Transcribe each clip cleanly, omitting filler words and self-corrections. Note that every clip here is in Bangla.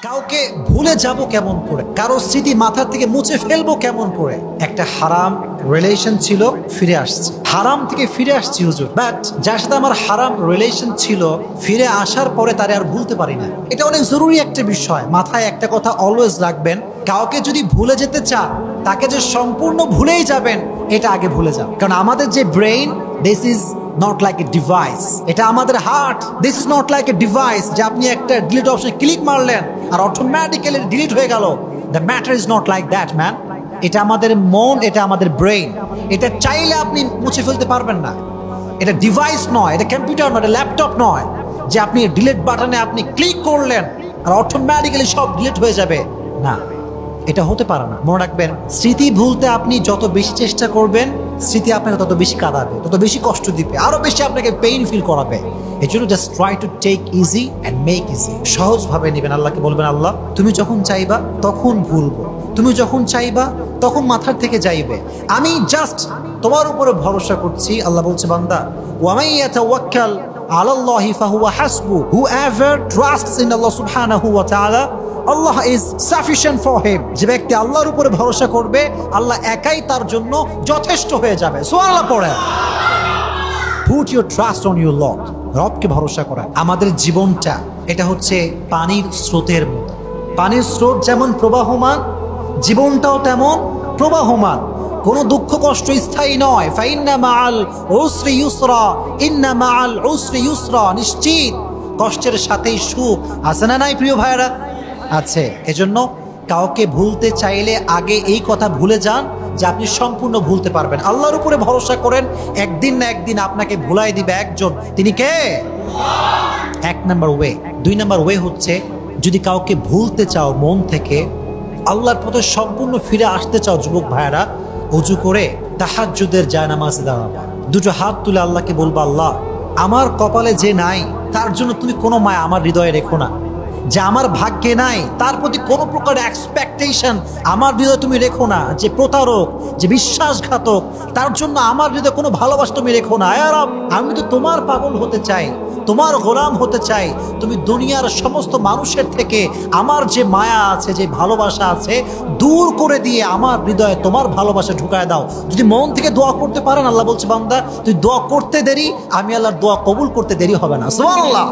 কাউকে ভুলে যাব কেমন করে, কারো স্মৃতি মাথা থেকে মুছে ফেলবো কেমন করে। একটা হারাম রিলেশন ছিল, ফিরে আসছে, হারাম থেকে ফিরে আসছি হুজুর, বাট যার সাথে আমার হারাম রিলেশন ছিল ফিরে আসার পরে তারে আর ভুলতে পারি না। এটা অনেক জরুরি একটা বিষয়, মাথায় একটা কথা অলওয়েজ রাখবেন, কাউকে যদি ভুলে যেতে চান তাকে যে সম্পূর্ণ ভুলেই যাবেন এটা আগে ভুলে যান। কারণ আমাদের যে brain, this is not like a device, এটা আমাদের heart, this is not like a device যে আপনি একটা ডিলিট অপশনে ক্লিক মারলেন আর অটোমেটিক্যালি ডিলিট হয়ে গেল। The matter is not like that man. এটা আমাদের মন, এটা আমাদের ব্রেইন, এটা চাইলে আপনি মুছে ফেলতে পারবেন না। এটা ডিভাইস নয়, এটা কম্পিউটার নয়, এটা ল্যাপটপ নয় যে আপনি ডিলিট বাটনে আপনি ক্লিক করলেন আর অটোমেটিক্যালি সব ডিলিট হয়ে যাবে, না, এটা হতে পারে না। মনে রাখবেন, স্মৃতি ভুলতে আপনি যত বেশি চেষ্টা করবেন স্মৃতি আপনাকে তত বেশি কাঁদাবে, তত বেশি কষ্ট দিবে, আরো বেশি আপনাকে পেইন ফিল করাবে। এই জন্য just try to take easy and make easy, সহজভাবে নেবেন। আল্লাহকে বলবেন, আল্লাহ তুমি যখন চাইবা তখন ভুলবো, তুমি যখন চাইবা তখন মাথার থেকে যাইবে, আমি জাস্ট তোমার উপরে ভরসা করছি। আল্লাহ বলছে, বান্দা ওয়ামাই ইয়াতাওয়াক্কাল আলাল্লাহি ফাহুয়া হাসবু, whoever trusts in Allah subhanahu wa ta'ala, Allah is sufficient for him। যে ব্যক্তি আল্লাহর উপরে ভরসা করবে আল্লাহ একাই তার জন্য যথেষ্ট হয়ে যাবে। সুবহানাল্লাহ পড়ে, put your trust on your Lord, রবকে ভরসা করা। আমাদের জীবনটা এটা হচ্ছে পানির স্রোতের মতো, পানির স্রোত যেমন প্রবাহমান জীবনটাও তেমন প্রবাহমান। কোনো দুঃখ কষ্ট স্থায়ী নয়। ফাইন্না মাআল উসরি ইউসরা, ইন্না মাআল উসরি ইউসরা, নিশ্চিত কষ্টের সাথেই সুখ আছে না নাই প্রিয় ভাইরা? আছে। এজন্য কাউকে ভুলতে চাইলে আগে এই কথা ভুলে যান যে আপনি সম্পূর্ণ ভুলতে পারবেন। আল্লাহর উপরে ভরসা করেন, একদিন না একদিন আপনাকে ভুলাই দিবে একজন, তিনি কে? এক নাম্বার ওয়ে। দুই নাম্বার ওয়ে হচ্ছে, যদি কাউকে ভুলতে চাও মন থেকে, আল্লাহর পথে সম্পূর্ণ ফিরে আসতে চাও যুবক ভাইয়েরা, ওযু করে তাহাজ্জুদের জায়নামাজে দাঁড়াবা, দুটো হাত তুলে আল্লাহকে বলবা, আল্লাহ আমার কপালে যে নাই তার জন্য তুমি কোনো মায়া আমার হৃদয়ে রেখো না, যে আমার ভাগ্যে নাই তার প্রতি কোনো প্রকার এক্সপেকটেশন আমার হৃদয়ে তুমি রেখো না, যে প্রতারক, যে বিশ্বাসঘাতক তার জন্য আমার হৃদয়ে কোনো ভালোবাসা তুমি রেখো না। আয় রব, আমি তো তোমার পাগল হতে চাই, তোমার গোলাম হতে চাই। তুমি দুনিয়ার সমস্ত মানুষের থেকে আমার যে মায়া আছে, যে ভালোবাসা আছে, দূর করে দিয়ে আমার হৃদয়ে তোমার ভালোবাসা ঢুকায় দাও। যদি মন থেকে দোয়া করতে পারেন, আল্লাহ বলছে, বান্দা তুই দোয়া করতে দেরি, আমি আল্লাহর দোয়া কবুল করতে দেরি হবে না। সুবহানাল্লাহ।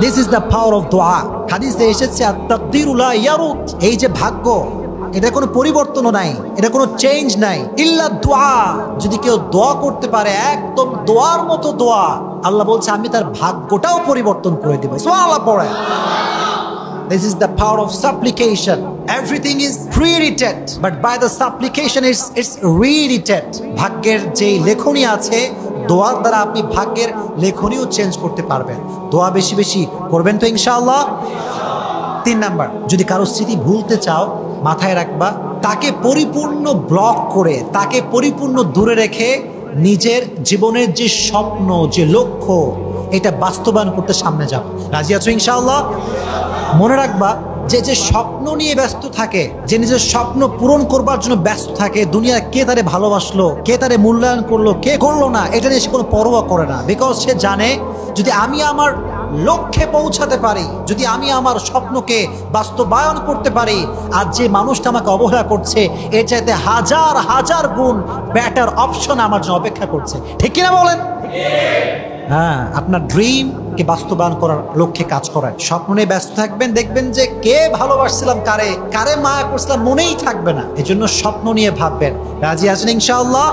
This is the power of দোয়া। হাদিসে এসেছে, আত-তাকদীরু লা ইয়ারুদ, এই যে ভাগ্য এটা কোনো পরিবর্তনও নাই, এটা কোনো চেঞ্জ নাই, ইল্লা দোয়া। যদি কেউ দোয়া করতে পারে একদম দোয়ার মতো দোয়া, আল্লাহ বলছে আমি তার ভাগ্যটাও পরিবর্তন করে দেব। সুবহানাল্লাহ পড়ে। This is the power of supplication. Everything is pre-written, but by the supplication it's rewritten. ভাগ্যের যে লেখনী আছে, দোয়ার দ্বারা আপনি ভাগ্যের লেখনীও চেঞ্জ করতে পারবেন। দোয়া বেশি বেশি করবেন তো ইনশাআল্লাহ। তিন নাম্বার, যদি কারো স্মৃতি ভুলতে চাও, মাথায় রাখবা তাকে পরিপূর্ণ ব্লক করে, তাকে পরিপূর্ণ দূরে রেখে নিজের জীবনের যে স্বপ্ন, যে লক্ষ্য, এটা বাস্তবায়ন করতে সামনে যাও। রাজি আছো ইনশাআল্লাহ? মনে রাখবা যে যে স্বপ্ন নিয়ে ব্যস্ত থাকে, যে নিজের স্বপ্ন পূরণ করবার জন্য ব্যস্ত থাকে, দুনিয়া কে তারে ভালোবাসলো, কে তারে মূল্যায়ন করলো, কে করলো না, এটা নিয়ে সে কোনো পরোয়া করে না। বিকজ সে জানে, যদি আমি আমার লক্ষ্যে পৌঁছাতে পারি, যদি আমি আমার স্বপ্নকে বাস্তবায়ন করতে পারি, আর যে মানুষটা আমাকে অবহেলা করছে এর চাইতে হাজার হাজার গুণ বেটার অপশন আমার জন্য অপেক্ষা করছে। ঠিক কিনা বলেন? হ্যাঁ, আপনার ড্রিমকে বাস্তবায়ন করার লক্ষ্যে কাজ করেন, স্বপ্ন নিয়ে ব্যস্ত থাকবেন, দেখবেন যে কে ভালোবাসছিলাম, কারে কারে মায়া করছিলাম মনেই থাকবে না। এজন্য স্বপ্ন নিয়ে ভাববেন। রাজি আছেন ইনশাআল্লাহ?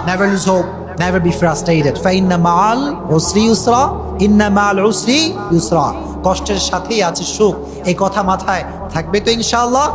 Never lose hope, never be frustrated. فإن مع العسر يسرا, إن مع العسر يسرا, কষ্টের সাথেই আছে সুখ। এই কথা মাথায় থাকবে তো ইনশাআল্লাহ?